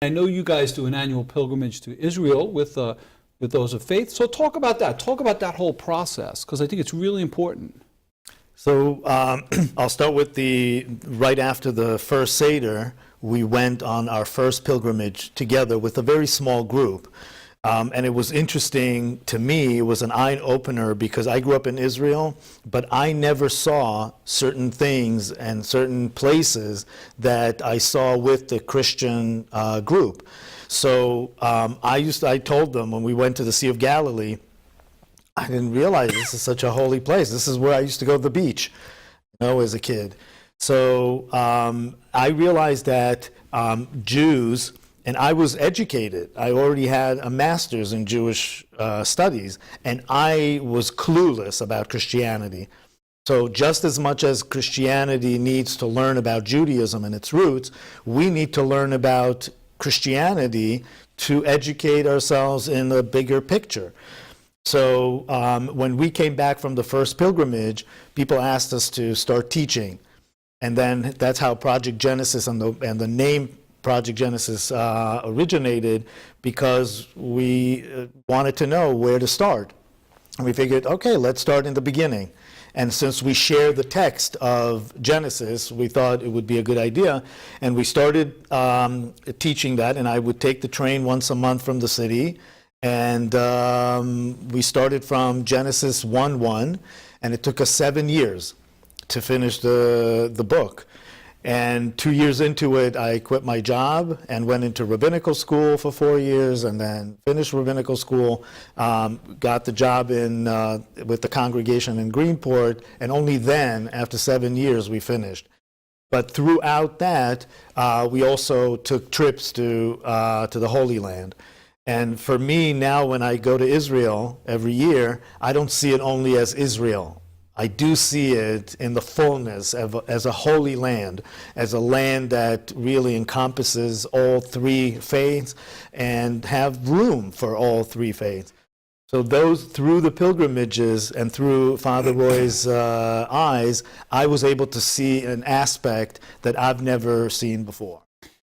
I know you guys do an annual pilgrimage to Israel with those of faith. So talk about that. Talk about that whole process, because I think it's really important. So I'll start with right after the first Seder, we went on our first pilgrimage together with a very small group. And it was interesting to me, it was an eye-opener because I grew up in Israel, but I never saw certain things and certain places that I saw with the Christian group. So I told them when we went to the Sea of Galilee, I didn't realize this is such a holy place. This is where I used to go to the beach, as a kid. So I realized that Jews, and I was educated. I already had a master's in Jewish studies, and I was clueless about Christianity. So just as much as Christianity needs to learn about Judaism and its roots, we need to learn about Christianity to educate ourselves in the bigger picture. So when we came back from the first pilgrimage, people asked us to start teaching. And then that's how Project Genesis and the name Project Genesis originated, because we wanted to know where to start. And we figured, okay, let's start in the beginning. And since we share the text of Genesis, we thought it would be a good idea. And we started teaching that, and I would take the train once a month from the city. And we started from Genesis 1:1, and it took us 7 years to finish the book. And 2 years into it, I quit my job and went into rabbinical school for 4 years, and then finished rabbinical school, got the job with the congregation in Greenport, and only then, after 7 years, we finished. But throughout that, we also took trips to the Holy Land. And for me now, when I go to Israel every year, I don't see it only as Israel. I do see it in the fullness as a holy land, as a land that really encompasses all three faiths and have room for all three faiths. So through the pilgrimages and through Father Roy's eyes, I was able to see an aspect that I've never seen before.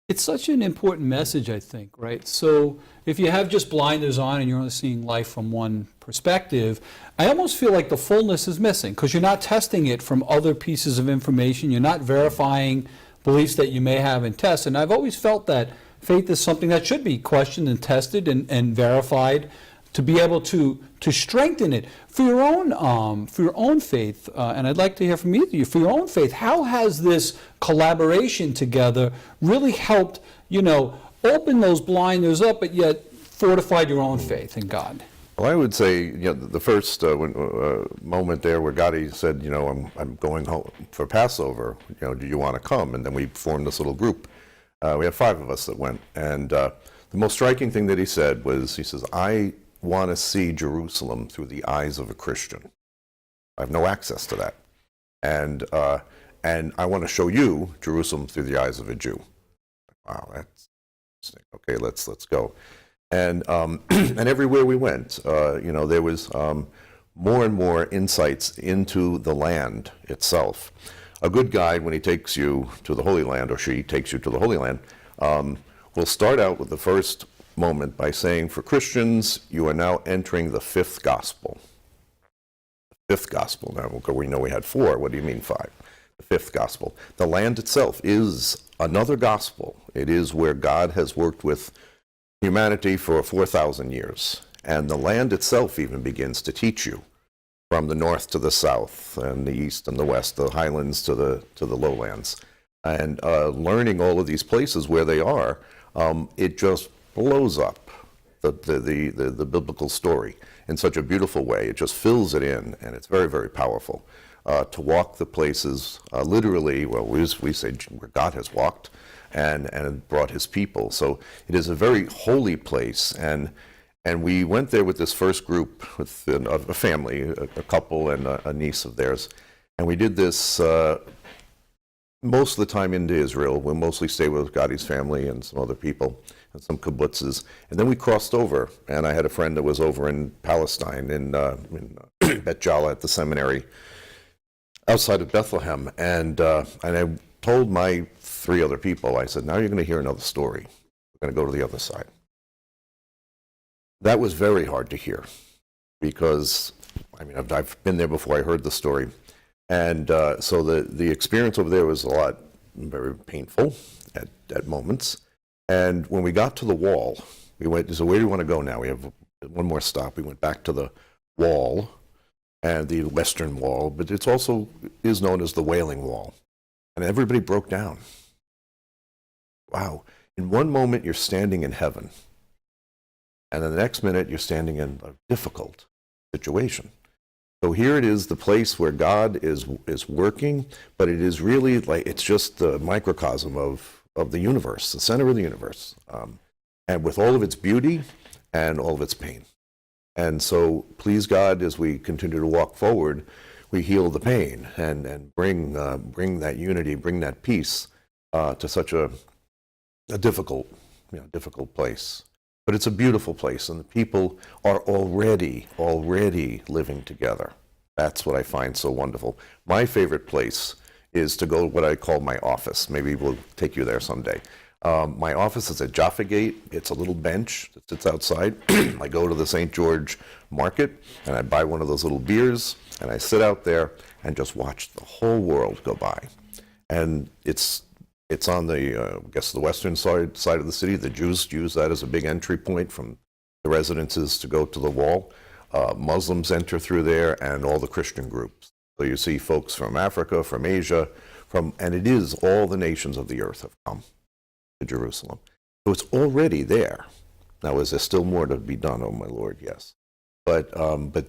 It's such an important message, I think, right? So if you have just blinders on and you're only seeing life from one perspective, I almost feel like the fullness is missing, because you're not testing it from other pieces of information. You're not verifying beliefs that you may have in tests. And I've always felt that faith is something that should be questioned and tested and verified to be able to strengthen it for your own faith. And I'd like to hear from either of you. For your own faith, how has this collaboration together really helped, open those blinders up, but yet fortified your own faith in God? Well, I would say, the first moment there where Gadi said, I'm going home for Passover, do you want to come? And then we formed this little group. We had 5 of us that went. And the most striking thing that he said was, he says, I want to see Jerusalem through the eyes of a Christian. I have no access to that. And I want to show you Jerusalem through the eyes of a Jew. Wow, that's interesting. Okay, let's go. And and everywhere we went, there was more and more insights into the land itself. A good guide, when he takes you to the Holy Land, or she takes you to the Holy Land, will start out with the first moment by saying, for Christians, you are now entering the 5th gospel. The 5th gospel. Now, we know we had 4. What do you mean 5? The 5th gospel. The land itself is another gospel. It is where God has worked with humanity for 4,000 years. And the land itself even begins to teach you, from the north to the south, and the east and the west, the highlands to the lowlands. And learning all of these places where they are, it just blows up the biblical story in such a beautiful way. It just fills it in, and it's very, very powerful. To walk the places, literally, well, we say where God has walked and brought his people. So it is a very holy place, and we went there with this first group, with a family, a couple and a niece of theirs, and we did this most of the time into Israel. We'll mostly stay with Gadi's family and some other people, and some kibbutzes. And then we crossed over, and I had a friend that was over in Palestine, in Bet Jala at the seminary outside of Bethlehem. And I told my 3 other people, I said, now you're going to hear another story. we're going to go to the other side. That was very hard to hear because, I mean, I've been there before, I heard the story. And so the experience over there was very painful at moments. And when we got to the wall, we went, so where do you want to go now? We have one more stop. We went back to the wall, and the Western Wall, but it's also is known as the Wailing Wall. And everybody broke down. Wow. In one moment, you're standing in heaven. And then the next minute, you're standing in a difficult situation. So here it is, the place where God is working, but it is really like, it's just the microcosm of the universe, the center of the universe, and with all of its beauty and all of its pain. And so, please God, as we continue to walk forward, we heal the pain and bring that unity, bring that peace to such a difficult place. But it's a beautiful place, and the people are already living together. That's what I find so wonderful. My favorite place is to go to what I call my office. Maybe we'll take you there someday. My office is at Jaffa Gate. It's a little bench that sits outside. I go to the St. George Market, and I buy one of those little beers, and I sit out there and just watch the whole world go by. And it's on the, I guess, the western side of the city. The Jews use that as a big entry point from the residences to go to the wall. Muslims enter through there, and all the Christian groups. So you see folks from Africa, from Asia, and it is all the nations of the earth have come to Jerusalem. So it's already there. Now, is there still more to be done? Oh, my Lord, yes. But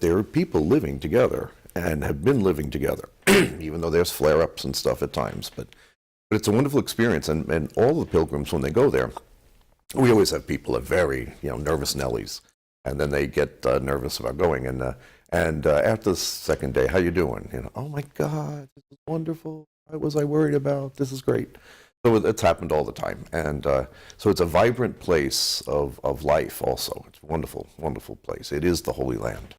there are people living together and have been living together, even though there's flare-ups and stuff at times. But it's a wonderful experience, and all the pilgrims, when they go there, we always have people that are very, nervous Nellies, and then they get nervous about going. And after the second day, how you doing? Oh my God, this is wonderful. What was I worried about? This is great. So it's happened all the time, and so it's a vibrant place of life. Also, it's a wonderful, wonderful place. It is the Holy Land.